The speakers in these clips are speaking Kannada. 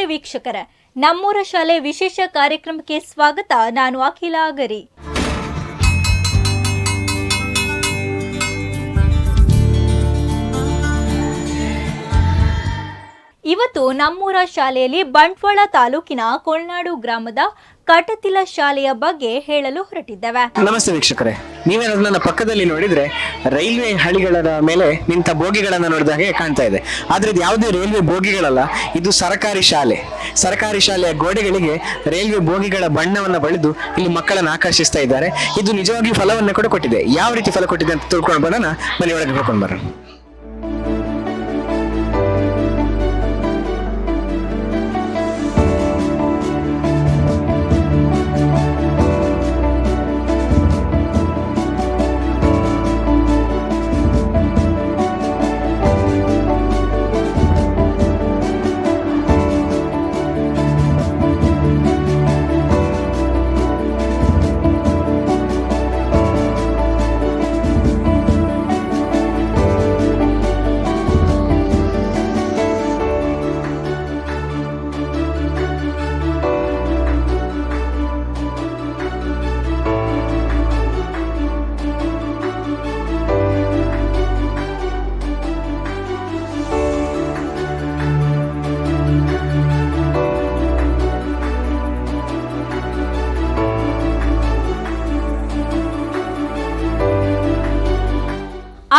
ನಮಸ್ತೆ ವೀಕ್ಷಕರೇ, ನಮ್ಮೂರ ಶಾಲೆ ವಿಶೇಷ ಕಾರ್ಯಕ್ರಮಕ್ಕೆ ಸ್ವಾಗತ. ನಾನು ಅಖಿಲ ಗರಿ. ಇವತ್ತು ನಮ್ಮೂರ ಶಾಲೆಯಲ್ಲಿ ಬಂಟ್ವಾಳ ತಾಲೂಕಿನ ಕೊಳ್ನಾಡು ಗ್ರಾಮದ ಕಟತಿಲ ಶಾಲೆಯ ಬಗ್ಗೆ ಹೇಳಲು ಹೊರಟಿದ್ದೇವೆ. ನಮಸ್ತೆ ವೀಕ್ಷಕರೇ, ನೀವೇನಾದ್ರೂ ನನ್ನ ಪಕ್ಕದಲ್ಲಿ ನೋಡಿದ್ರೆ ರೈಲ್ವೆ ಹಳಿಗಳ ಮೇಲೆ ನಿಂತ ಬೋಗಿಗಳನ್ನ ನೋಡಿದ ಹಾಗೆ ಕಾಣ್ತಾ ಇದೆ. ಆದ್ರೆ ಇದು ಯಾವುದೇ ರೈಲ್ವೆ ಬೋಗಿಗಳಲ್ಲ, ಇದು ಸರ್ಕಾರಿ ಶಾಲೆ. ಸರ್ಕಾರಿ ಶಾಲೆಯ ಗೋಡೆಗಳಿಗೆ ರೈಲ್ವೆ ಬೋಗಿಗಳ ಬಣ್ಣವನ್ನ ಬಳಿದು ಇಲ್ಲಿ ಮಕ್ಕಳನ್ನು ಆಕರ್ಷಿಸ್ತಾ ಇದ್ದಾರೆ. ಇದು ನಿಜವಾಗಿಯೂ ಫಲವನ್ನ ಕೂಡ ಕೊಟ್ಟಿದೆ. ಯಾವ ರೀತಿ ಫಲ ಕೊಟ್ಟಿದೆ ಅಂತ ತಿಳ್ಕೊಂಡು ಬರೋಣ, ಮನೆಯೊಳಗೆ ಹೋಗ್ಕೊಂಡು ಬರೋಣ.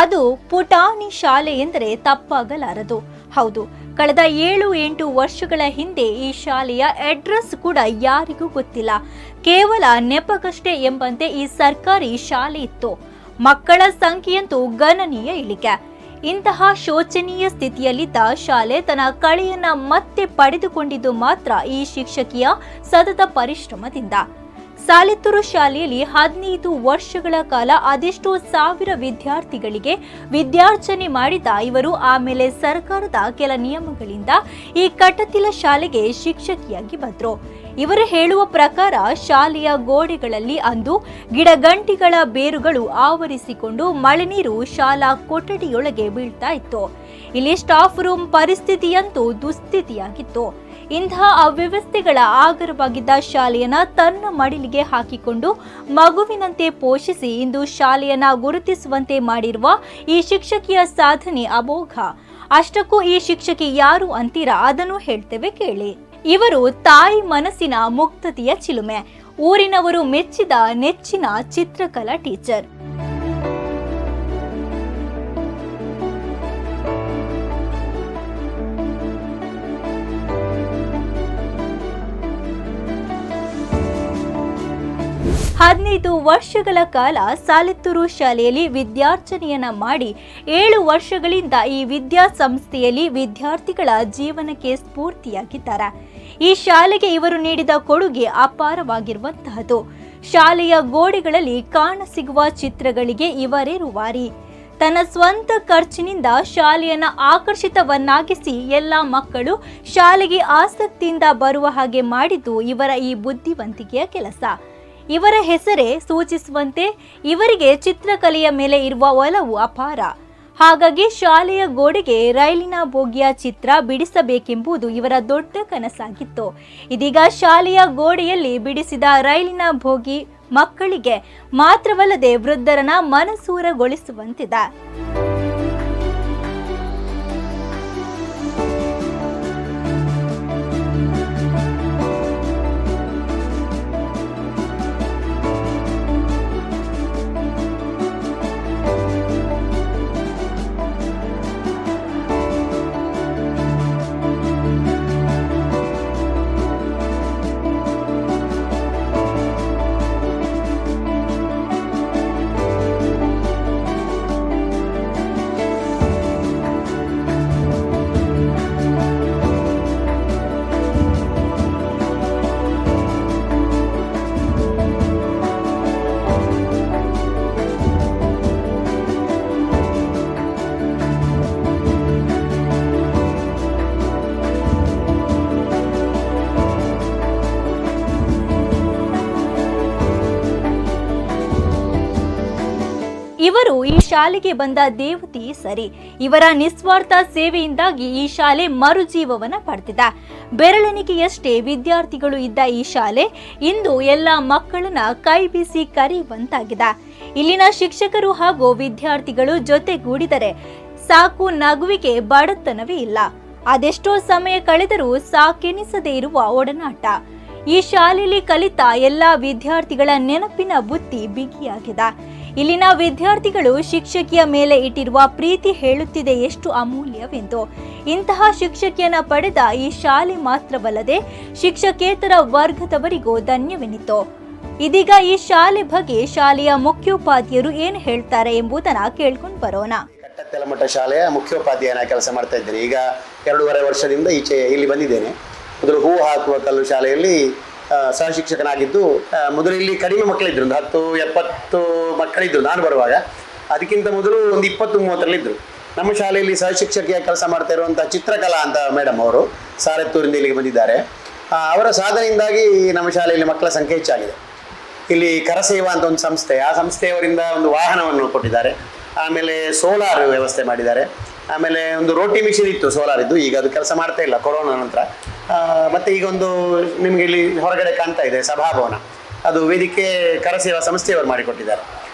ಅದು ಪುಟಾಣಿ ಶಾಲೆ ಎಂದರೆ ತಪ್ಪಾಗಲಾರದು. ಹೌದು, ಕಳೆದ 7-8 ವರ್ಷಗಳ ಹಿಂದೆ ಈ ಶಾಲೆಯ ಅಡ್ರೆಸ್ ಕೂಡ ಯಾರಿಗೂ ಗೊತ್ತಿಲ್ಲ. ಕೇವಲ ನೆಪಕ್ಕಷ್ಟೇ ಎಂಬಂತೆ ಈ ಸರ್ಕಾರಿ ಶಾಲೆ ಇತ್ತು. ಮಕ್ಕಳ ಸಂಖ್ಯೆಯಂತೂ ಗಣನೀಯ ಇಳಿಕೆ. ಇಂತಹ ಶೋಚನೀಯ ಸ್ಥಿತಿಯಲ್ಲಿದ್ದ ಶಾಲೆ ತನ್ನ ಕಳೆಯನ್ನ ಮತ್ತೆ ಪಡೆದುಕೊಂಡಿದ್ದು ಮಾತ್ರ ಈ ಶಿಕ್ಷಕಿಯ ಸತತ ಪರಿಶ್ರಮದಿಂದ. ಸಾಲಿತ್ತೂರು ಶಾಲೆಯಲ್ಲಿ 15 ವರ್ಷಗಳ ಕಾಲ ಅದೆಷ್ಟೋ ಸಾವಿರ ವಿದ್ಯಾರ್ಥಿಗಳಿಗೆ ವಿದ್ಯಾರ್ಚನೆ ಮಾಡಿದ ಇವರು ಆಮೇಲೆ ಸರ್ಕಾರದ ಕೆಲ ನಿಯಮಗಳಿಂದ ಈ ಕಟತಿಲ ಶಾಲೆಗೆ ಶಿಕ್ಷಕಿಯಾಗಿ ಬಂದ್ರು. ಇವರು ಹೇಳುವ ಪ್ರಕಾರ ಶಾಲೆಯ ಗೋಡೆಗಳಲ್ಲಿ ಅಂದು ಗಿಡಗಂಟಿಗಳ ಬೇರುಗಳು ಆವರಿಸಿಕೊಂಡು ಮಳೆ ನೀರು ಶಾಲಾ ಕೊಠಡಿಯೊಳಗೆ ಬೀಳ್ತಾ ಇತ್ತು. ಇಲ್ಲಿ ಸ್ಟಾಫ್ ರೂಮ್ ಪರಿಸ್ಥಿತಿಯಂತೂ ದುಸ್ಥಿತಿಯಾಗಿತ್ತು. ಇಂತಹ ಅವ್ಯವಸ್ಥೆಗಳ ಆಗರವಾಗಿದ್ದ ಶಾಲೆಯನ್ನ ತನ್ನ ಮಡಿಲಿಗೆ ಹಾಕಿಕೊಂಡು ಮಗುವಿನಂತೆ ಪೋಷಿಸಿ ಇಂದು ಶಾಲೆಯನ್ನ ಗುರುತಿಸುವಂತೆ ಮಾಡಿರುವ ಈ ಶಿಕ್ಷಕಿಯ ಸಾಧನೆ ಅಮೋಘ. ಅಷ್ಟಕ್ಕೂ ಈ ಶಿಕ್ಷಕಿ ಯಾರು ಅಂತೀರಾ? ಅದನ್ನು ಹೇಳ್ತೇವೆ ಕೇಳಿ. ಇವರು ತಾಯಿ ಮನಸ್ಸಿನ ಮುಕ್ತತೆಯ ಚಿಲುಮೆ, ಊರಿನವರು ಮೆಚ್ಚಿದ ನೆಚ್ಚಿನ ಚಿತ್ರಕಲಾ ಟೀಚರ್. ಹದಿನೈದು ವರ್ಷಗಳ ಕಾಲ ಸಾಲಿತ್ತೂರು ಶಾಲೆಯಲ್ಲಿ ವಿದ್ಯಾರ್ಚನೆಯನ್ನ ಮಾಡಿ 7 ವರ್ಷಗಳಿಂದ ಈ ವಿದ್ಯಾಸಂಸ್ಥೆಯಲ್ಲಿ ವಿದ್ಯಾರ್ಥಿಗಳ ಜೀವನಕ್ಕೆ ಸ್ಫೂರ್ತಿಯಾಗಿದ್ದಾರೆ. ಈ ಶಾಲೆಗೆ ಇವರು ನೀಡಿದ ಕೊಡುಗೆ ಅಪಾರವಾಗಿರುವಂತಹದ್ದು. ಶಾಲೆಯ ಗೋಡೆಗಳಲ್ಲಿ ಕಾಣಸಿಗುವ ಚಿತ್ರಗಳಿಗೆ ಇವರೇ ರೂವಾರಿ. ತನ್ನ ಸ್ವಂತ ಖರ್ಚಿನಿಂದ ಶಾಲೆಯನ್ನ ಆಕರ್ಷಿತವನ್ನಾಗಿಸಿ ಎಲ್ಲ ಮಕ್ಕಳು ಶಾಲೆಗೆ ಆಸಕ್ತಿಯಿಂದ ಬರುವ ಹಾಗೆ ಮಾಡಿದ್ದು ಇವರ ಈ ಬುದ್ಧಿವಂತಿಕೆಯ ಕೆಲಸ. ಇವರ ಹೆಸರೇ ಸೂಚಿಸುವಂತೆ ಇವರಿಗೆ ಚಿತ್ರಕಲೆಯ ಮೇಲೆ ಇರುವ ಒಲವು ಅಪಾರ. ಹಾಗಾಗಿ ಶಾಲೆಯ ಗೋಡೆಗೆ ರೈಲಿನ ಬೋಗಿಯ ಚಿತ್ರ ಬಿಡಿಸಬೇಕೆಂಬುದು ಇವರ ದೊಡ್ಡ ಕನಸಾಗಿತ್ತು. ಇದೀಗ ಶಾಲೆಯ ಗೋಡೆಯಲ್ಲಿ ಬಿಡಿಸಿದ ರೈಲಿನ ಬೋಗಿ ಮಕ್ಕಳಿಗೆ ಮಾತ್ರವಲ್ಲದೆ ವೃದ್ಧರನ್ನ ಮನಸೂರಗೊಳಿಸುವಂತಿದೆ. ಇವರು ಈ ಶಾಲೆಗೆ ಬಂದ ದೇವತೆ ಸರಿ. ಇವರ ನಿಸ್ವಾರ್ಥ ಸೇವೆಯಿಂದಾಗಿ ಈ ಶಾಲೆ ಮರುಜೀವವನ್ನ ಪಡೆದಿದೆ. ಬೆರಳೆಣಿಕೆಯಷ್ಟೇ ವಿದ್ಯಾರ್ಥಿಗಳು ಇದ್ದ ಈ ಶಾಲೆ ಇಂದು ಎಲ್ಲ ಮಕ್ಕಳನ್ನ ಕೈ ಬೀಸಿ ಕರೆಯುವಂತಾಗಿದೆ. ಇಲ್ಲಿನ ಶಿಕ್ಷಕರು ಹಾಗೂ ವಿದ್ಯಾರ್ಥಿಗಳು ಜೊತೆಗೂಡಿದರೆ ಸಾಕು, ನಗುವಿಗೆ ಬಡತನವೇ ಇಲ್ಲ. ಅದೆಷ್ಟೋ ಸಮಯ ಕಳೆದರೂ ಸಾಕೆನಿಸದೇ ಇರುವ ಒಡನಾಟ. ಈ ಶಾಲೆಯಲ್ಲಿ ಕಲಿತ ಎಲ್ಲ ವಿದ್ಯಾರ್ಥಿಗಳ ನೆನಪಿನ ಬುತ್ತಿ ಬಿಗಿಯಾಗಿದೆ. ಇಲ್ಲಿನ ವಿದ್ಯಾರ್ಥಿಗಳು ಶಿಕ್ಷಕಿಯ ಮೇಲೆ ಇಟ್ಟಿರುವ ಪ್ರೀತಿ ಹೇಳುತ್ತಿದೆ ಎಷ್ಟು ಅಮೂಲ್ಯವೆಂದು. ಇಂತಹ ಶಿಕ್ಷಕಿಯನ್ನ ಪಡೆದ ಈ ಶಾಲೆ ಮಾತ್ರವಲ್ಲದೆ ಶಿಕ್ಷಕೇತರ ವರ್ಗದವರಿಗೂ ಧನ್ಯವೆನಿತು. ಇದೀಗ ಈ ಶಾಲೆ ಬಗ್ಗೆ ಶಾಲೆಯ ಮುಖ್ಯೋಪಾಧ್ಯಾಯರು ಏನು ಹೇಳ್ತಾರೆ ಎಂಬುದನ್ನ ಕೇಳ್ಕೊಂಡು ಬರೋಣ. ಕಟ್ಟತ್ತೆಲಮಠ ಶಾಲೆಯ ಮುಖ್ಯೋಪಾಧ್ಯಾಯನ ಕೆಲಸ ಮಾಡ್ತಾ ಇದ್ದೇನೆ. ಈಗ 2.5 ವರ್ಷದಿಂದ ಈಚೆ ಇಲ್ಲಿ ಬಂದಿದ್ದೇನೆ. ಮೊದಲು ಹೂ ಹಾಕುವ ಕಲ್ಲು ಶಾಲೆಯಲ್ಲಿ ಸಹಶಿಕ್ಷಕನಾಗಿದ್ದು, ಮೊದಲು ಇಲ್ಲಿ ಕಡಿಮೆ ಮಕ್ಕಳಿದ್ರು, ಒಂದು 10-70 ಮಕ್ಕಳಿದ್ರು ನಾನು ಬರುವಾಗ. ಅದಕ್ಕಿಂತ ಮೊದಲು ಒಂದು 20-30 ನಮ್ಮ ಶಾಲೆಯಲ್ಲಿ ಸಹಶಿಕ್ಷಕಿಯ ಕೆಲಸ ಮಾಡ್ತಾ ಇರುವಂಥ ಚಿತ್ರಕಲಾ ಅಂತ ಮೇಡಮ್ ಅವರು ಸಾರತ್ತೂರಿಂದ ಇಲ್ಲಿಗೆ ಬಂದಿದ್ದಾರೆ. ಅವರ ಸಾಧನೆಯಿಂದಾಗಿ ನಮ್ಮ ಶಾಲೆಯಲ್ಲಿ ಮಕ್ಕಳ ಸಂಖ್ಯೆ ಹೆಚ್ಚಾಗಿದೆ. ಇಲ್ಲಿ ಕರಸೇವಾ ಅಂತ ಒಂದು ಸಂಸ್ಥೆ, ಆ ಸಂಸ್ಥೆಯವರಿಂದ ಒಂದು ವಾಹನವನ್ನು ಕೊಟ್ಟಿದ್ದಾರೆ. ಆಮೇಲೆ ಸೋಲಾರ್ ವ್ಯವಸ್ಥೆ ಮಾಡಿದ್ದಾರೆ. ಆಮೇಲೆ ಒಂದು ರೋಟಿ ಮಿಷಿನ್ ಇತ್ತು ಸೋಲಾರ್ ಇದ್ದು, ಈಗ ಅದು ಕೆಲಸ ಮಾಡ್ತಾ ಇಲ್ಲ ಕೊರೋನಾ ನಂತರ. ಮತ್ತು ಈಗ ಒಂದು ನಿಮಗೆ ಇಲ್ಲಿ ಹೊರಗಡೆ ಕಾಣ್ತಾ ಇದೆ ಸಭಾಭವನ, ಅದು ವೇದಿಕೆ ಕರಸೇವಾ ಸಂಸ್ಥೆಯವರು ಮಾಡಿಕೊಟ್ಟಿದ್ದಾರೆ.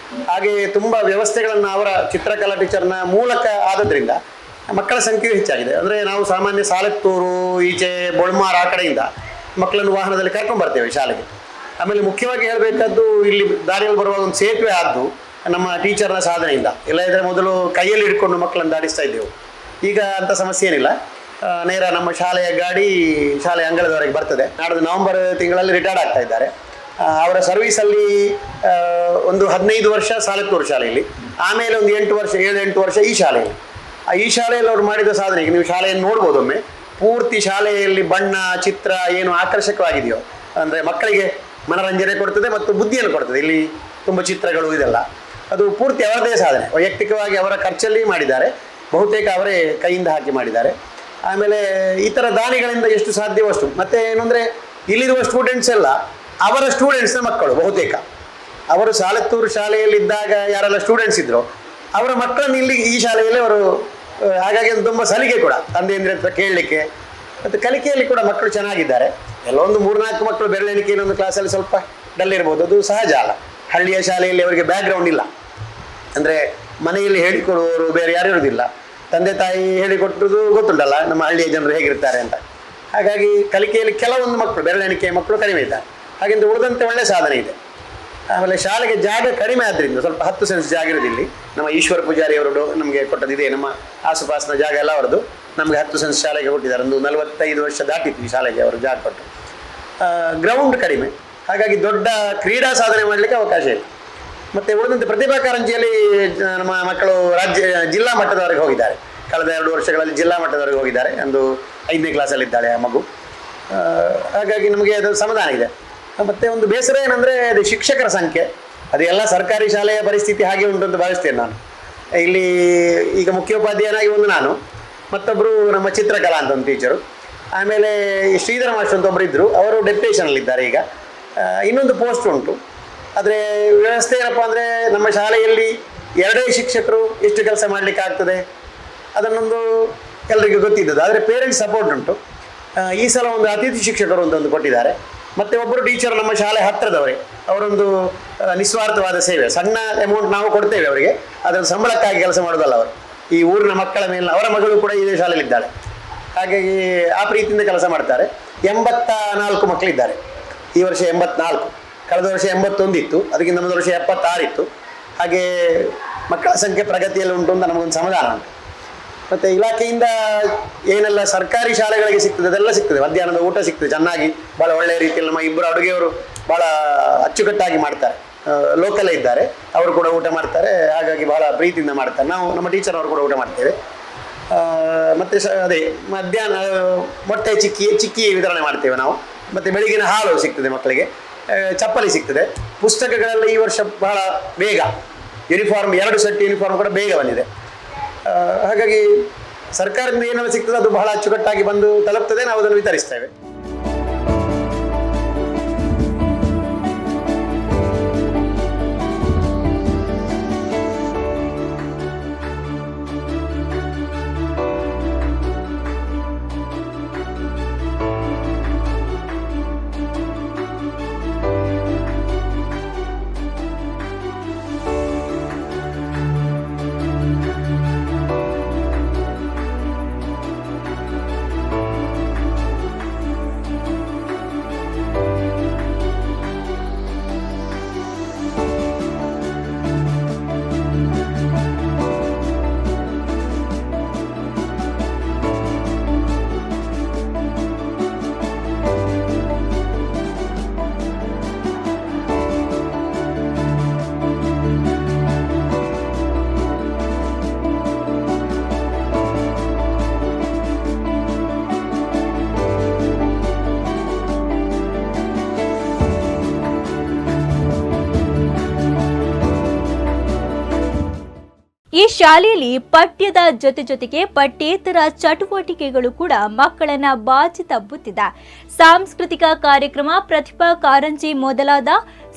ಹಾಗೆ ತುಂಬ ವ್ಯವಸ್ಥೆಗಳನ್ನು ಅವರ ಚಿತ್ರಕಲಾ ಟೀಚರ್ನ ಮೂಲಕ ಆದದ್ರಿಂದ ಮಕ್ಕಳ ಸಂಖ್ಯೆಯೂ ಹೆಚ್ಚಾಗಿದೆ. ಅಂದರೆ ನಾವು ಸಾಮಾನ್ಯ ಸಾಲೆತ್ತೂರು, ಈಚೆ ಬೊಳ್ಮಾರ್ ಆ ಕಡೆಯಿಂದ ಮಕ್ಕಳನ್ನು ವಾಹನದಲ್ಲಿ ಕರ್ಕೊಂಡು ಬರ್ತೇವೆ ಶಾಲೆಗೆ. ಆಮೇಲೆ ಮುಖ್ಯವಾಗಿ ಹೇಳಬೇಕಾದ್ದು, ಇಲ್ಲಿ ದಾರಿಯಲ್ಲಿ ಬರುವಾಗ ಒಂದು ಸೇತುವೆ ಆದ್ದು ನಮ್ಮ ಟೀಚರ್ನ ಸಾಧನೆಯಿಂದ. ಇಲ್ಲದಿದ್ದರೆ ಮೊದಲು ಕೈಯಲ್ಲಿ ಹಿಡ್ಕೊಂಡು ಮಕ್ಕಳನ್ನು ದಾಟಿಸ್ತಾ ಇದ್ದೆವು. ಈಗ ಅಂಥ ಸಮಸ್ಯೆ ಏನಿಲ್ಲ. ನೇರ ನಮ್ಮ ಶಾಲೆಯ ಗಾಡಿ ಶಾಲೆಯ ಅಂಗಳದವರೆಗೆ ಬರ್ತದೆ. ನಾಡ್ದು ನವೆಂಬರ್ ತಿಂಗಳಲ್ಲಿ ರಿಟೈರ್ಡ್ ಆಗ್ತಾ ಇದ್ದಾರೆ. ಅವರ ಸರ್ವೀಸಲ್ಲಿ ಒಂದು 15 ವರ್ಷ ಸಾಲೆತ್ತೂರು ಶಾಲೆಯಲ್ಲಿ, ಆಮೇಲೆ ಒಂದು 7-8 ವರ್ಷ ಈ ಶಾಲೆಯಲ್ಲಿ. ಈ ಶಾಲೆಯಲ್ಲಿ ಅವರು ಮಾಡಿದ ಸಾಧನೆಗೆ ನೀವು ಶಾಲೆಯನ್ನು ನೋಡ್ಬೋದು ಒಮ್ಮೆ. ಪೂರ್ತಿ ಶಾಲೆಯಲ್ಲಿ ಬಣ್ಣ, ಚಿತ್ರ ಏನು ಆಕರ್ಷಕವಾಗಿದೆಯೋ, ಅಂದರೆ ಮಕ್ಕಳಿಗೆ ಮನರಂಜನೆ ಕೊಡ್ತದೆ ಮತ್ತು ಬುದ್ಧಿಯನ್ನು ಕೊಡ್ತದೆ. ಇಲ್ಲಿ ತುಂಬ ಚಿತ್ರಗಳು ಇದೆಲ್ಲ, ಅದು ಪೂರ್ತಿ ಅವರದೇ ಸಾಧನೆ. ವೈಯಕ್ತಿಕವಾಗಿ ಅವರ ಖರ್ಚಲ್ಲಿ ಮಾಡಿದ್ದಾರೆ, ಬಹುತೇಕ ಅವರೇ ಕೈಯಿಂದ ಹಾಕಿ ಮಾಡಿದ್ದಾರೆ. ಆಮೇಲೆ ಇತರ ದಾನಿಗಳಿಂದ ಎಷ್ಟು ಸಾಧ್ಯವೋ ಅಷ್ಟು. ಮತ್ತು ಏನು ಅಂದರೆ, ಇಲ್ಲಿರುವ ಸ್ಟೂಡೆಂಟ್ಸ್ ಎಲ್ಲ ಅವರ ಸ್ಟೂಡೆಂಟ್ಸ್ನ ಮಕ್ಕಳು ಬಹುತೇಕ. ಅವರು ಸಾಲೆತ್ತೂರು ಶಾಲೆಯಲ್ಲಿದ್ದಾಗ ಯಾರೆಲ್ಲ ಸ್ಟೂಡೆಂಟ್ಸ್ ಇದ್ದರು, ಅವರ ಮಕ್ಕಳನ್ನು ಇಲ್ಲಿ ಈ ಶಾಲೆಯಲ್ಲಿ ಅವರು, ಹಾಗಾಗಿ ಅದು ತುಂಬ ಸಲಿಗೆ ಕೂಡ ತಂದೆಯಂದ್ರೆ ಹತ್ರ ಕೇಳಲಿಕ್ಕೆ. ಮತ್ತು ಕಲಿಕೆಯಲ್ಲಿ ಕೂಡ ಮಕ್ಕಳು ಚೆನ್ನಾಗಿದ್ದಾರೆ. ಎಲ್ಲೊಂದು 3-4 ಮಕ್ಕಳು ಬೆರಳೆಣಿಕೆಯಲ್ಲಿ ಒಂದು ಕ್ಲಾಸಲ್ಲಿ ಸ್ವಲ್ಪ ಡಲ್ ಇರ್ಬೋದು, ಅದು ಸಹಜ ಅಲ್ಲ. ಹಳ್ಳಿಯ ಶಾಲೆಯಲ್ಲಿ ಅವರಿಗೆ ಬ್ಯಾಕ್ಗ್ರೌಂಡ್ ಇಲ್ಲ, ಅಂದರೆ ಮನೆಯಲ್ಲಿ ಹೇಳಿಕೊಡುವವರು ಬೇರೆ ಯಾರು ಇರೋದಿಲ್ಲ. ತಂದೆ ತಾಯಿ ಹೇಳಿಕೊಟ್ಟದ್ದು ಗೊತ್ತುಂಟಲ್ಲ ನಮ್ಮ ಹಳ್ಳಿಯ ಜನರು ಹೇಗಿರ್ತಾರೆ ಅಂತ. ಹಾಗಾಗಿ ಕಲಿಕೆಯಲ್ಲಿ ಕೆಲವೊಂದು ಮಕ್ಕಳು ಬೆರಳೆಣಿಕೆಯ ಮಕ್ಕಳು ಕಡಿಮೆ ಇದ್ದಾರೆ. ಹಾಗೆಂದು ಉಳಿದಂತೆ ಒಳ್ಳೆಯ ಸಾಧನೆ ಇದೆ. ಆಮೇಲೆ ಶಾಲೆಗೆ ಜಾಗ ಕಡಿಮೆ ಆದ್ದರಿಂದ ಸ್ವಲ್ಪ 10 ಸೆನ್ಸ್ ಜಾಗ ಇರೋದಿಲ್ಲಿ. ನಮ್ಮ ಈಶ್ವರ ಪೂಜಾರಿ ಅವರು ನಮಗೆ ಕೊಟ್ಟದಿದೆ, ನಮ್ಮ ಆಸುಪಾಸಿನ ಜಾಗ ಎಲ್ಲ ಅವರದು. ನಮಗೆ 10 ಸೆನ್ಸ್ ಶಾಲೆಗೆ ಕೊಟ್ಟಿದ್ದಾರೆ. ಒಂದು 45 ವರ್ಷ ದಾಟಿತ್ತು ಈ ಶಾಲೆಗೆ ಅವರು ಜಾಗ ಕೊಟ್ಟು. ಗ್ರೌಂಡ್ ಕಡಿಮೆ, ಹಾಗಾಗಿ ದೊಡ್ಡ ಕ್ರೀಡಾ ಸಾಧನೆ ಮಾಡಲಿಕ್ಕೆ ಅವಕಾಶ ಇಲ್ಲ. ಮತ್ತು ಉಳಿದಂತೆ ಪ್ರತಿಭಾ ಕಾರಂಜಿಯಲ್ಲಿ ನಮ್ಮ ಮಕ್ಕಳು ಜಿಲ್ಲಾ ಮಟ್ಟದವರೆಗೆ ಹೋಗಿದ್ದಾರೆ. ಕಳೆದ 2 ವರ್ಷಗಳಲ್ಲಿ ಜಿಲ್ಲಾ ಮಟ್ಟದವರೆಗೆ ಹೋಗಿದ್ದಾರೆ. ಒಂದು 5ನೇ ಕ್ಲಾಸಲ್ಲಿದ್ದಾಳೆ ಆ ಮಗು. ಹಾಗಾಗಿ ನಮಗೆ ಅದು ಸಮಾಧಾನ ಇದೆ. ಮತ್ತು ಒಂದು ಬೇಸರ ಏನಂದರೆ, ಅದು ಶಿಕ್ಷಕರ ಸಂಖ್ಯೆ. ಅದು ಎಲ್ಲ ಸರ್ಕಾರಿ ಶಾಲೆಯ ಪರಿಸ್ಥಿತಿ ಹಾಗೆ ಉಂಟು ಅಂತ ಭಾವಿಸ್ತೇನೆ ನಾನು. ಇಲ್ಲಿ ಈಗ ಮುಖ್ಯೋಪಾಧ್ಯಾಯನಾಗಿ ಒಂದು ನಾನು, ಮತ್ತೊಬ್ಬರು ನಮ್ಮ ಚಿತ್ರಕಲಾ ಅಂತ ಒಂದು ಟೀಚರು, ಆಮೇಲೆ ಶ್ರೀಧರ ಮಾಸ್ಟರ್ ಅಂತ ಒಬ್ಬರು ಇದ್ದರು, ಅವರು ಡೆಪ್ಯುಟೇಷನಲ್ಲಿದ್ದಾರೆ ಈಗ. ಇನ್ನೊಂದು ಪೋಸ್ಟ್ ಉಂಟು. ಆದರೆ ವ್ಯವಸ್ಥೆ ಏನಪ್ಪ ಅಂದರೆ, ನಮ್ಮ ಶಾಲೆಯಲ್ಲಿ 2 ಶಿಕ್ಷಕರು ಎಷ್ಟು ಕೆಲಸ ಮಾಡಲಿಕ್ಕೆ ಆಗ್ತದೆ ಅದನ್ನೊಂದು ಎಲ್ಲರಿಗೂ ಗೊತ್ತಿದ್ದದ್ದು. ಆದರೆ ಪೇರೆಂಟ್ಸ್ ಸಪೋರ್ಟ್ ಉಂಟು. ಈ ಸಲ ಒಂದು ಅತಿಥಿ ಶಿಕ್ಷಕರು ಅಂತ ಒಂದು ಕೊಟ್ಟಿದ್ದಾರೆ. ಮತ್ತು ಒಬ್ಬರು ಟೀಚರ್ ನಮ್ಮ ಶಾಲೆ ಹತ್ತಿರದವರೇ, ಅವರೊಂದು ನಿಸ್ವಾರ್ಥವಾದ ಸೇವೆ. ಸಣ್ಣ ಅಮೌಂಟ್ ನಾವು ಕೊಡ್ತೇವೆ ಅವರಿಗೆ, ಅದನ್ನು ಸಂಬಳಕ್ಕಾಗಿ ಕೆಲಸ ಮಾಡೋದಲ್ಲ ಅವರು. ಈ ಊರಿನ ಮಕ್ಕಳ ಮೇಲೆ, ಅವರ ಮಗಳು ಕೂಡ ಇದೇ ಶಾಲೆಯಲ್ಲಿದ್ದಾಳೆ, ಹಾಗಾಗಿ ಆ ಪ್ರೀತಿಯಿಂದ ಕೆಲಸ ಮಾಡ್ತಾರೆ. 84 ಮಕ್ಕಳಿದ್ದಾರೆ ಈ ವರ್ಷ. 84, ಕಳೆದ ವರ್ಷ 81 ಇತ್ತು, ಅದಕ್ಕಿಂತ ಮೊದಲ ವರ್ಷ 76 ಇತ್ತು. ಹಾಗೆ ಮಕ್ಕಳ ಸಂಖ್ಯೆ ಪ್ರಗತಿಯಲ್ಲಿ ಉಂಟು ಅಂತ ನಮಗೊಂದು ಸಮಾಧಾನ ಉಂಟು. ಮತ್ತು ಇಲಾಖೆಯಿಂದ ಏನೆಲ್ಲ ಸರ್ಕಾರಿ ಶಾಲೆಗಳಿಗೆ ಸಿಗ್ತದೆ ಅದೆಲ್ಲ ಸಿಗ್ತದೆ. ಮಧ್ಯಾಹ್ನದ ಊಟ ಸಿಗ್ತದೆ ಚೆನ್ನಾಗಿ, ಭಾಳ ಒಳ್ಳೆಯ ರೀತಿಯಲ್ಲಿ. ನಮ್ಮ 2 ಅಡುಗೆಯವರು ಭಾಳ ಅಚ್ಚುಕಟ್ಟಾಗಿ ಮಾಡ್ತಾರೆ, ಲೋಕಲೇ ಇದ್ದಾರೆ, ಅವರು ಕೂಡ ಊಟ ಮಾಡ್ತಾರೆ. ಹಾಗಾಗಿ ಭಾಳ ಪ್ರೀತಿಯಿಂದ ಮಾಡ್ತಾರೆ. ನಾವು ನಮ್ಮ ಟೀಚರ್ ಅವರು ಕೂಡ ಊಟ ಮಾಡ್ತೇವೆ. ಮತ್ತು ಅದೇ ಮಧ್ಯಾಹ್ನ ಮೊಟ್ಟೆ ಚಿಕ್ಕಿ ವಿತರಣೆ ಮಾಡ್ತೇವೆ ನಾವು. ಮತ್ತು ಬೆಳಿಗಿನ ಹಾಲು ಸಿಗ್ತದೆ ಮಕ್ಕಳಿಗೆ, ಚಪ್ಪಲಿ ಸಿಗ್ತದೆ. ಪುಸ್ತಕಗಳೆಲ್ಲ ಈ ವರ್ಷ ಬಹಳ ಬೇಗ ಯೂನಿಫಾರ್ಮ್, 2 ಸೆಟ್ ಯೂನಿಫಾರ್ಮ್ ಕೂಡ ಬೇಗ ಬಂದಿದೆ. ಹಾಗಾಗಿ ಸರ್ಕಾರದಿಂದ ಏನೆಲ್ಲ ಸಿಗ್ತದೆ ಅದು ಬಹಳ ಅಚ್ಚುಕಟ್ಟಾಗಿ ಬಂದು ತಲುಪ್ತದೆ, ನಾವು ಅದನ್ನು ವಿತರಿಸ್ತೇವೆ. ಈ ಶಾಲೆಯಲ್ಲಿ ಪಠ್ಯದ ಜೊತೆಗೆ ಪಠ್ಯೇತರ ಚಟುವಟಿಕೆಗಳು ಕೂಡ ಮಕ್ಕಳನ್ನ ಬಾಚಿ ತಬ್ಬುತ್ತಿದೆ. ಸಾಂಸ್ಕೃತಿಕ ಕಾರ್ಯಕ್ರಮ, ಪ್ರತಿಭಾ ಕಾರಂಜಿ ಮೊದಲಾದ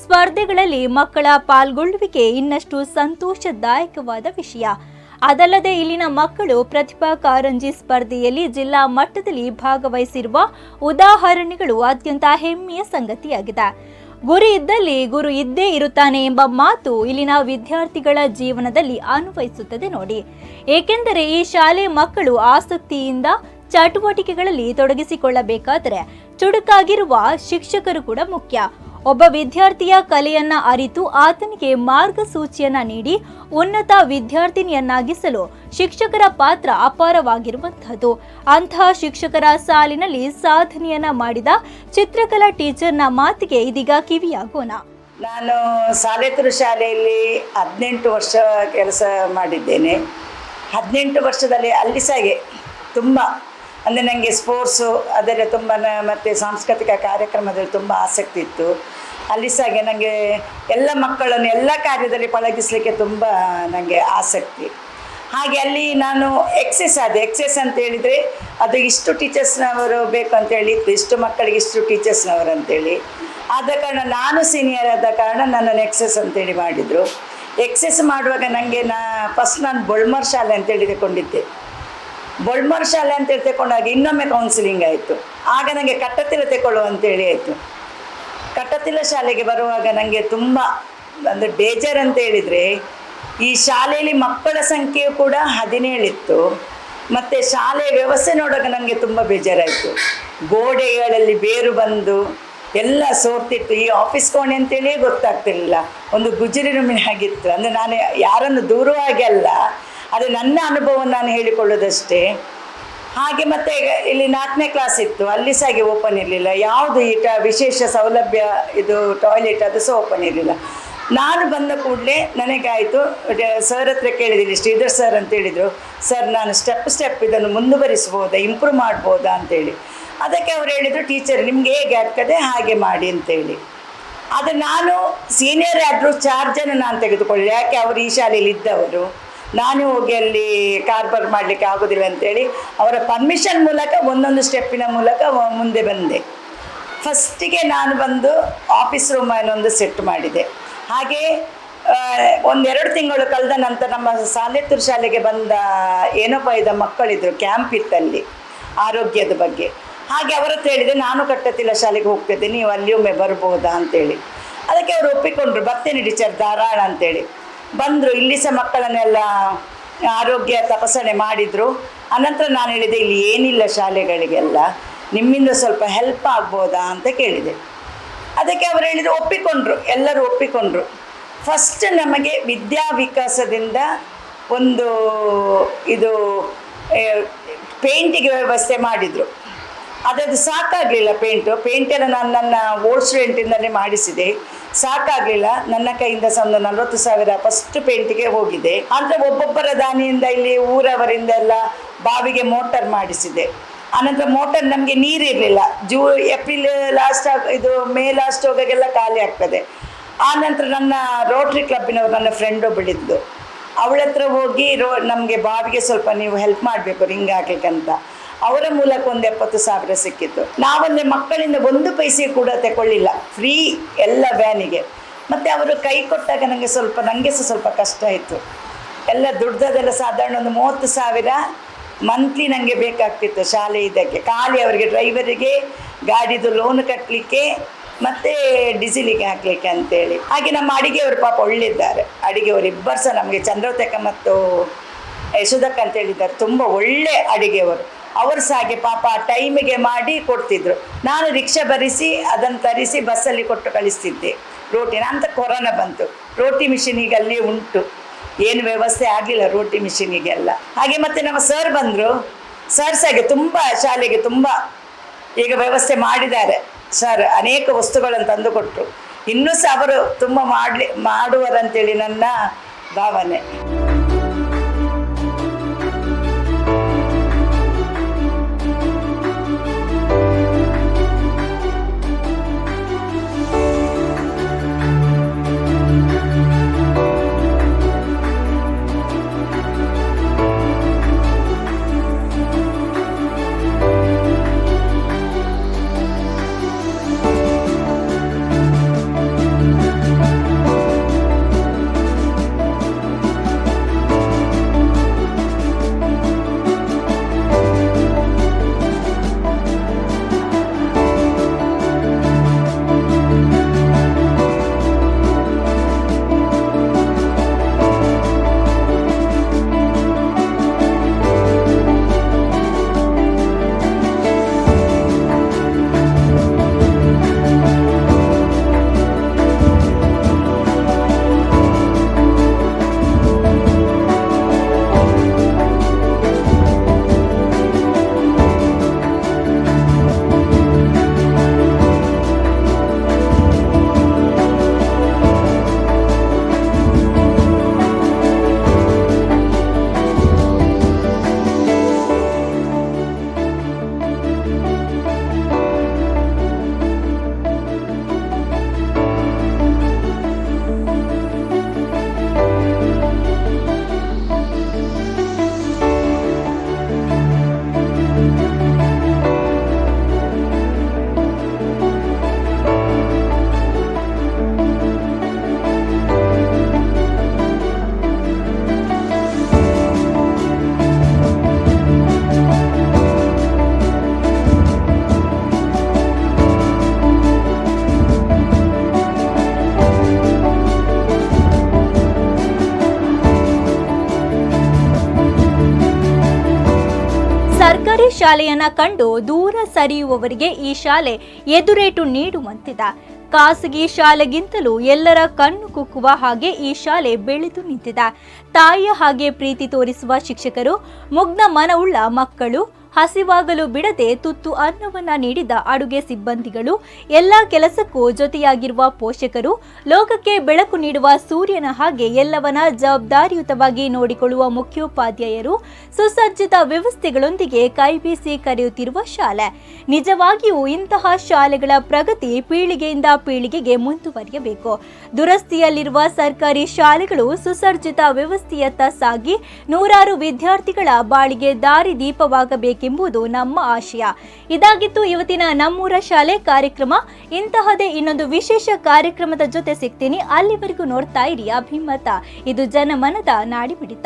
ಸ್ಪರ್ಧೆಗಳಲ್ಲಿ ಮಕ್ಕಳ ಪಾಲ್ಗೊಳ್ಳುವಿಕೆ ಇನ್ನಷ್ಟು ಸಂತೋಷದಾಯಕವಾದ ವಿಷಯ. ಅದಲ್ಲದೆ ಇಲ್ಲಿನ ಮಕ್ಕಳು ಪ್ರತಿಭಾ ಕಾರಂಜಿ ಸ್ಪರ್ಧೆಯಲ್ಲಿ ಜಿಲ್ಲಾ ಮಟ್ಟದಲ್ಲಿ ಭಾಗವಹಿಸಿರುವ ಉದಾಹರಣೆಗಳು ಅತ್ಯಂತ ಹೆಮ್ಮೆಯ ಸಂಗತಿಯಾಗಿದೆ. ಗುರಿ ಇದ್ದಲ್ಲಿ ಗುರು ಇದ್ದೇ ಇರುತ್ತಾನೆ ಎಂಬ ಮಾತು ಇಲ್ಲಿನ ವಿದ್ಯಾರ್ಥಿಗಳ ಜೀವನದಲ್ಲಿ ಅನ್ವಯಿಸುತ್ತದೆ ನೋಡಿ. ಏಕೆಂದರೆ ಈ ಶಾಲೆ ಮಕ್ಕಳು ಆಸಕ್ತಿಯಿಂದ ಚಟುವಟಿಕೆಗಳಲ್ಲಿ ತೊಡಗಿಸಿಕೊಳ್ಳಬೇಕಾದರೆ ಚುರುಕಾಗಿರುವ ಶಿಕ್ಷಕರು ಕೂಡ ಮುಖ್ಯ. ಒಬ್ಬ ವಿದ್ಯಾರ್ಥಿಯ ಕಲೆಯನ್ನ ಅರಿತು ಆತನಿಗೆ ಮಾರ್ಗಸೂಚಿಯನ್ನ ನೀಡಿ ಉನ್ನತ ವಿದ್ಯಾರ್ಥಿನಿಯನ್ನಾಗಿಸಲು ಶಿಕ್ಷಕರ ಪಾತ್ರ ಅಪಾರವಾಗಿರುವಂತಹದ್ದು. ಅಂತಹ ಶಿಕ್ಷಕರ ಸಾಲಿನಲ್ಲಿ ಸಾಧನೆಯನ್ನ ಮಾಡಿದ ಚಿತ್ರಕಲಾ ಟೀಚರ್ನ ಮಾತಿಗೆ ಇದೀಗ ಕಿವಿಯಾಗೋಣ. ನಾನು ಸಾಲೇತರು ಶಾಲೆಯಲ್ಲಿ 18 ವರ್ಷ ಕೆಲಸ ಮಾಡಿದ್ದೇನೆ. 18 ವರ್ಷದಲ್ಲಿ ಅಲ್ಲಿ ಸಾಗೆ ತುಂಬ ಅಂದರೆ ನನಗೆ ಸ್ಪೋರ್ಟ್ಸು ಅದರಲ್ಲಿ ತುಂಬ ಮತ್ತು ಸಾಂಸ್ಕೃತಿಕ ಕಾರ್ಯಕ್ರಮದಲ್ಲಿ ತುಂಬ ಆಸಕ್ತಿ ಇತ್ತು. ಅಲ್ಲಿ ಸಾಗೆ ನನಗೆ ಎಲ್ಲ ಮಕ್ಕಳನ್ನು ಎಲ್ಲ ಕಾರ್ಯದಲ್ಲಿ ಪಳಗಿಸಲಿಕ್ಕೆ ತುಂಬ ನನಗೆ ಆಸಕ್ತಿ. ಹಾಗೆ ಅಲ್ಲಿ ನಾನು ಎಕ್ಸೆಸ್ ಅಂತ ಹೇಳಿದರೆ ಅದು ಇಷ್ಟು ಟೀಚರ್ಸ್ನವರು ಬೇಕು ಅಂತೇಳಿ ಇತ್ತು, ಇಷ್ಟು ಮಕ್ಕಳಿಗೆ ಇಷ್ಟು ಟೀಚರ್ಸ್ನವರು ಅಂತೇಳಿ. ಆದ ಕಾರಣ ನಾನು ಸೀನಿಯರ್ ಆದ ಕಾರಣ ನನ್ನನ್ನು ಎಕ್ಸೆಸ್ ಅಂತೇಳಿ ಮಾಡಿದರು. ಎಕ್ಸೆಸ್ ಮಾಡುವಾಗ ನನಗೆ ಫಸ್ಟ್ ನಾನು ಬೊಳ್ಮರ್ ಶಾಲೆ ಅಂತೇಳಿ ತಗೊಂಡಿದ್ದೆ. ಬೊಳ್ಮರ್ ಶಾಲೆ ಅಂತೇಳಿ ತಗೊಂಡಾಗ ಇನ್ನೊಮ್ಮೆ ಕೌನ್ಸಿಲಿಂಗ್ ಆಯಿತು. ಆಗ ನನಗೆ ಕಟ್ಟತಿಲ ತಗೊಳ್ಳುವ ಅಂತೇಳಿ ಆಯಿತು. ಕಟ್ಟತಿಲ ಶಾಲೆಗೆ ಬರುವಾಗ ನನಗೆ ತುಂಬ ಅಂದರೆ ಬೇಜಾರು ಅಂತ ಹೇಳಿದರೆ, ಈ ಶಾಲೆಯಲ್ಲಿ ಮಕ್ಕಳ ಸಂಖ್ಯೆಯು ಕೂಡ 17 ಇತ್ತು. ಮತ್ತು ಶಾಲೆಯ ವ್ಯವಸ್ಥೆ ನೋಡುವಾಗ ನನಗೆ ತುಂಬ ಬೇಜಾರಾಯಿತು. ಗೋಡೆಗಳಲ್ಲಿ ಬೇರು ಬಂದು ಎಲ್ಲ ಸೋರ್ತಿತ್ತು. ಈ ಆಫೀಸ್ ಕೋಣೆ ಅಂತೇಳಿಯೇ ಗೊತ್ತಾಗ್ತಿರಲಿಲ್ಲ, ಒಂದು ಗುಜರಿ ರೂಮಿನ ಹಾಗಿತ್ತು. ಅಂದರೆ ನಾನು ಯಾರನ್ನು ದೂರವಾಗಿ ಅಲ್ಲ, ಅದು ನನ್ನ ಅನುಭವವನ್ನು ನಾನು ಹೇಳಿಕೊಳ್ಳೋದಷ್ಟೇ. ಹಾಗೆ ಮತ್ತು ಇಲ್ಲಿ 4ನೇ ಕ್ಲಾಸ್ ಇತ್ತು, ಅಲ್ಲಿ ಸಹ ಹಾಗೆ ಓಪನ್ ಇರಲಿಲ್ಲ. ಯಾವುದು ವಿಶೇಷ ಸೌಲಭ್ಯ ಇದು ಟಾಯ್ಲೆಟ್ ಅದು ಸಹ ಓಪನ್ ಇರಲಿಲ್ಲ. ನಾನು ಬಂದ ಕೂಡಲೇ ನನಗಾಯಿತು, ಸರ್ ಹತ್ರ ಕೇಳಿದ್ದೀನಿ, ಶ್ರೀಧರ್ ಸರ್ ಅಂತ ಹೇಳಿದರು, ಸರ್ ನಾನು ಸ್ಟೆಪ್ ಇದನ್ನು ಮುಂದುವರಿಸ್ಬೋದಾ, ಇಂಪ್ರೂವ್ ಮಾಡ್ಬೋದಾ ಅಂತೇಳಿ. ಅದಕ್ಕೆ ಅವ್ರು ಹೇಳಿದರು, ಟೀಚರ್ ನಿಮಗೆ ಹೇಗೆ ಆಗ್ತದೆ ಹಾಗೆ ಮಾಡಿ ಅಂತೇಳಿ. ಅದು ನಾನು ಸೀನಿಯರ್ ಆದರೂ ಚಾರ್ಜನ್ನು ನಾನು ತೆಗೆದುಕೊಳ್ಳಿ, ಯಾಕೆ ಅವರು ಈ ಶಾಲೆಯಲ್ಲಿ ಇದ್ದವರು, ನಾನು ಹೋಗಿ ಅಲ್ಲಿ ಕಾರ್ಬಾರ್ ಮಾಡಲಿಕ್ಕೆ ಆಗೋದಿಲ್ಲ ಅಂತೇಳಿ ಅವರ ಪರ್ಮಿಷನ್ ಮೂಲಕ ಒಂದೊಂದು ಸ್ಟೆಪ್ಪಿನ ಮೂಲಕ ಮುಂದೆ ಬಂದೆ. ಫಸ್ಟಿಗೆ ನಾನು ಬಂದು ಆಫೀಸ್ ರೂಮನ್ನೊಂದು ಸೆಟ್ ಮಾಡಿದೆ. ಹಾಗೆ 1-2 ತಿಂಗಳು ಕಳೆದ ನಂತರ ನಮ್ಮ ಸಾಲೇತೂರು ಶಾಲೆಗೆ ಬಂದ ಏನೋಪಾಯದ ಮಕ್ಕಳಿದ್ರು, ಕ್ಯಾಂಪ್ ಇತ್ತಲ್ಲಿ ಆರೋಗ್ಯದ ಬಗ್ಗೆ. ಹಾಗೆ ಅವರ ಹತ್ರ ಹೇಳಿದೆ, ನಾನು ಕಟ್ಟತಿಲ್ಲ ಶಾಲೆಗೆ ಹೋಗ್ತಿದ್ದೆ, ನೀವು ಅಲ್ಲಿಯೊಮ್ಮೆ ಬರ್ಬೋದಾ ಅಂತೇಳಿ. ಅದಕ್ಕೆ ಅವರು ಒಪ್ಪಿಕೊಂಡ್ರು, ಬರ್ತೇನೆ ಟೀಚರ್ ಧಾರಾಳ ಅಂತೇಳಿ. ಬಂದರು, ಇಲ್ಲಿ ಸಹ ಮಕ್ಕಳನ್ನೆಲ್ಲ ಆರೋಗ್ಯ ತಪಾಸಣೆ ಮಾಡಿದರು. ಅನಂತರ ನಾನು ಹೇಳಿದೆ, ಇಲ್ಲಿ ಏನಿಲ್ಲ ಶಾಲೆಗಳಿಗೆಲ್ಲ, ನಿಮ್ಮಿಂದ ಸ್ವಲ್ಪ ಹೆಲ್ಪ್ ಆಗ್ಬೋದಾ ಅಂತ ಕೇಳಿದೆ. ಅದಕ್ಕೆ ಅವರು ಹೇಳಿದರು, ಒಪ್ಪಿಕೊಂಡ್ರು, ಎಲ್ಲರೂ ಒಪ್ಪಿಕೊಂಡ್ರು. ಫಸ್ಟ್ ನಮಗೆ ವಿದ್ಯಾ ವಿಕಾಸದಿಂದ ಒಂದು ಇದು ಪೇಂಟಿಗೆ ವ್ಯವಸ್ಥೆ ಮಾಡಿದರು. ಅದದು ಸಾಕಾಗಲಿಲ್ಲ, ಪೇಂಟೆಲ್ಲ ನಾನು ನನ್ನ ಓಲ್ಡ್ ಸ್ಟೂಡೆಂಟಿಂದಲೇ ಮಾಡಿಸಿದೆ, ಸಾಕಾಗಲಿಲ್ಲ. ನನ್ನ ಕೈಯಿಂದ ಸಹ ಒಂದು 40,000 ಫಸ್ಟ್ ಪೇಂಟಿಗೆ ಹೋಗಿದೆ. ಅಂದರೆ ಒಬ್ಬೊಬ್ಬರ ದಾನಿಯಿಂದ ಇಲ್ಲಿ ಊರವರಿಂದ ಎಲ್ಲ ಬಾವಿಗೆ ಮೋಟರ್ ಮಾಡಿಸಿದೆ. ಆನಂತರ ಮೋಟರ್ ನಮಗೆ ನೀರಿರಲಿಲ್ಲ, ಏಪ್ರಿಲ್ ಲಾಸ್ಟ್ ಮೇ ಲಾಸ್ಟ್ ಹೋಗಾಗೆಲ್ಲ ಖಾಲಿ ಆಗ್ತದೆ. ಆನಂತರ ನನ್ನ ರೋಟ್ರಿ ಕ್ಲಬ್ಬಿನವರು, ನನ್ನ ಫ್ರೆಂಡ್ ಒಬ್ಬಳಿದ್ದು, ಅವಳ ಹತ್ರ ಹೋಗಿ ನಮಗೆ ಬಾವಿಗೆ ಸ್ವಲ್ಪ ನೀವು ಹೆಲ್ಪ್ ಮಾಡಬೇಕು ರಿಂಗ್ ಹಾಕ್ಲಿಕ್ಕಂತ. ಅವರ ಮೂಲಕ ಒಂದು 70,000 ಸಿಕ್ಕಿತ್ತು. ನಾವಂದರೆ ಮಕ್ಕಳಿಂದ 1 ಪೈಸೆ ಕೂಡ ತಗೊಳ್ಳಿಲ್ಲ, ಫ್ರೀ ಎಲ್ಲ ವ್ಯಾನಿಗೆ. ಮತ್ತು ಅವರು ಕೈ ಕೊಟ್ಟಾಗ ನನಗೆ ಸಹ ಸ್ವಲ್ಪ ಕಷ್ಟ ಆಯಿತು. ಎಲ್ಲ ದುಡ್ದದೆಲ್ಲ ಸಾಧಾರಣ ಒಂದು 30,000 ಮಂತ್ಲಿ ನನಗೆ ಬೇಕಾಗ್ತಿತ್ತು ಶಾಲೆ ಇದಕ್ಕೆ, ಖಾಲಿ ಅವರಿಗೆ ಡ್ರೈವರಿಗೆ ಗಾಡಿದು ಲೋನ್ ಕಟ್ಟಲಿಕ್ಕೆ ಮತ್ತು ಡೀಸೆಲಿಗೆ ಹಾಕಲಿಕ್ಕೆ ಅಂತೇಳಿ. ಹಾಗೆ ನಮ್ಮ ಅಡಿಗೆಯವರು ಪಾಪ ಒಳ್ಳೆಯಿದ್ದಾರೆ, ಅಡಿಗೆಯವರು ಇಬ್ಬರು ಸಹ ನಮಗೆ ಚಂದ್ರವತಕ್ಕ ಮತ್ತು ಯಶೋದಕ್ಕ ಅಂತ ಹೇಳಿದ್ದಾರೆ, ತುಂಬ ಒಳ್ಳೆ ಅಡಿಗೆಯವರು. ಅವರು ಸಹ ಹಾಗೆ ಪಾಪ ಟೈಮಿಗೆ ಮಾಡಿ ಕೊಡ್ತಿದ್ರು. ನಾನು ರಿಕ್ಷಾ ಭರಿಸಿ ಅದನ್ನು ತರಿಸಿ ಬಸ್ಸಲ್ಲಿ ಕೊಟ್ಟು ಕಳಿಸ್ತಿದ್ದೆ ರೋಟಿನ. ಅಂತ ಕೊರೋನಾ ಬಂತು, ರೋಟಿ ಮಿಷಿನ್ ಈಗ ಅಲ್ಲಿ ಉಂಟು, ಏನು ವ್ಯವಸ್ಥೆ ಆಗಲಿಲ್ಲ ರೋಟಿ ಮಿಷಿನಿಗೆಲ್ಲ. ಹಾಗೆ ಮತ್ತು ನಮ್ಮ ಸರ್ ಬಂದರು, ಸರ್ ಸಹ ಹಾಗೆ ತುಂಬ ಶಾಲೆಗೆ ತುಂಬ ಈಗ ವ್ಯವಸ್ಥೆ ಮಾಡಿದ್ದಾರೆ ಸರ್, ಅನೇಕ ವಸ್ತುಗಳನ್ನು ತಂದು ಕೊಟ್ಟರು. ಇನ್ನೂ ಸಹ ಅವರು ತುಂಬ ಮಾಡುವರಂತೇಳಿ ನನ್ನ ಭಾವನೆ. ಸರ್ಕಾರಿ ಶಾಲೆಯನ್ನ ಕಂಡು ದೂರ ಸರಿಯುವವರಿಗೆ ಈ ಶಾಲೆ ಎದುರೇಟು ನೀಡುವಂತಿದೆ. ಖಾಸಗಿ ಶಾಲೆಗಿಂತಲೂ ಎಲ್ಲರ ಕಣ್ಣು ಕುಕ್ಕುವ ಹಾಗೆ ಈ ಶಾಲೆ ಬೆಳೆದು ನಿಂತಿದೆ. ತಾಯಿಯ ಹಾಗೆ ಪ್ರೀತಿ ತೋರಿಸುವ ಶಿಕ್ಷಕರು, ಮುಗ್ಧ ಮನವುಳ್ಳ ಮಕ್ಕಳು, ಹಸಿವಾಗಲು ಬಿಡದೆ ತುತ್ತು ಅನ್ನವನ್ನ ನೀಡಿದ ಅಡುಗೆ ಸಿಬ್ಬಂದಿಗಳು, ಎಲ್ಲ ಕೆಲಸಕ್ಕೂ ಜೊತೆಯಾಗಿರುವ ಪೋಷಕರು, ಲೋಕಕ್ಕೆ ಬೆಳಕು ನೀಡುವ ಸೂರ್ಯನ ಹಾಗೆ ಎಲ್ಲವನ್ನ ಜವಾಬ್ದಾರಿಯುತವಾಗಿ ನೋಡಿಕೊಳ್ಳುವ ಮುಖ್ಯೋಪಾಧ್ಯಾಯರು, ಸುಸಜ್ಜಿತ ವ್ಯವಸ್ಥೆಗಳೊಂದಿಗೆ ಕೈಬೀಸಿ ಕರೆಯುತ್ತಿರುವ ಶಾಲೆ. ನಿಜವಾಗಿಯೂ ಇಂತಹ ಶಾಲೆಗಳ ಪ್ರಗತಿ ಪೀಳಿಗೆಯಿಂದ ಪೀಳಿಗೆಗೆ ಮುಂದುವರಿಯಬೇಕು. ದುರಸ್ತಿಯಲ್ಲಿರುವ ಸರ್ಕಾರಿ ಶಾಲೆಗಳು ಸುಸಜ್ಜಿತ ವ್ಯವಸ್ಥೆಯತ್ತ ಸಾಗಿ ನೂರಾರು ವಿದ್ಯಾರ್ಥಿಗಳ ಬಾಳಿಗೆ ದಾರಿದೀಪವಾಗಬೇಕೆಂಬುದು ನಮ್ಮ ಆಶಯ. ಇದಾಗಿತ್ತು ಇವತ್ತಿನ ನಮ್ಮೂರ ಶಾಲೆ ಕಾರ್ಯಕ್ರಮ. ಇಂತಹದೇ ಇನ್ನೊಂದು ವಿಶೇಷ ಕಾರ್ಯಕ್ರಮದ ಜೊತೆ ಸಿಗ್ತೀನಿ. ಅಲ್ಲಿವರೆಗೂ ನೋಡ್ತಾ ಇರಿ ಅಭಿಮತ. ಇದು ಜನಮನದ ನಾಡಿಮಿಡಿತ.